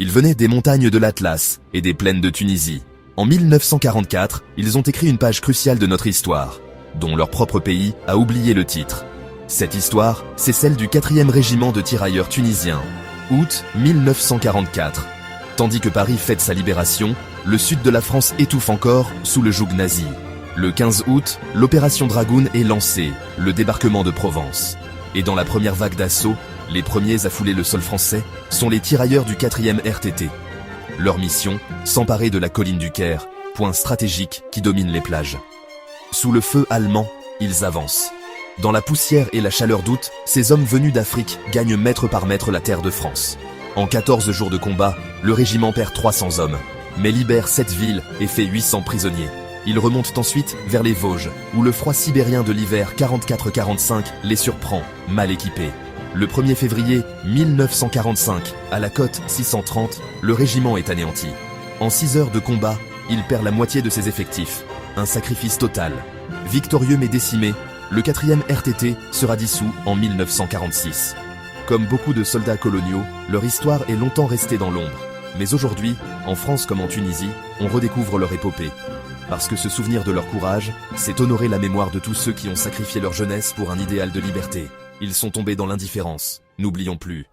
Ils venaient des montagnes de l'Atlas et des plaines de Tunisie. En 1944, ils ont écrit une page cruciale de notre histoire, dont leur propre pays a oublié le titre. Cette histoire, c'est celle du 4e régiment de tirailleurs tunisiens. Août 1944. Tandis que Paris fête sa libération, le sud de la France étouffe encore sous le joug nazi. Le 15 août, l'opération Dragoon est lancée, le débarquement de Provence. Et dans la première vague d'assaut, les premiers à fouler le sol français sont les tirailleurs du 4e RTT. Leur mission, s'emparer de la colline du Caire, point stratégique qui domine les plages. Sous le feu allemand, ils avancent. Dans la poussière et la chaleur d'août, ces hommes venus d'Afrique gagnent mètre par mètre la terre de France. En 14 jours de combat, le régiment perd 300 hommes, mais libère 7 villes et fait 800 prisonniers. Ils remontent ensuite vers les Vosges, où le froid sibérien de l'hiver 44-45 les surprend, mal équipés. Le 1er février 1945, à la côte 630, le régiment est anéanti. En 6 heures de combat, il perd la moitié de ses effectifs. Un sacrifice total. Victorieux mais décimé, le 4e RTT sera dissous en 1946. Comme beaucoup de soldats coloniaux, leur histoire est longtemps restée dans l'ombre. Mais aujourd'hui, en France comme en Tunisie, on redécouvre leur épopée. Parce que se souvenir de leur courage, c'est honorer la mémoire de tous ceux qui ont sacrifié leur jeunesse pour un idéal de liberté. Ils sont tombés dans l'indifférence, n'oublions plus.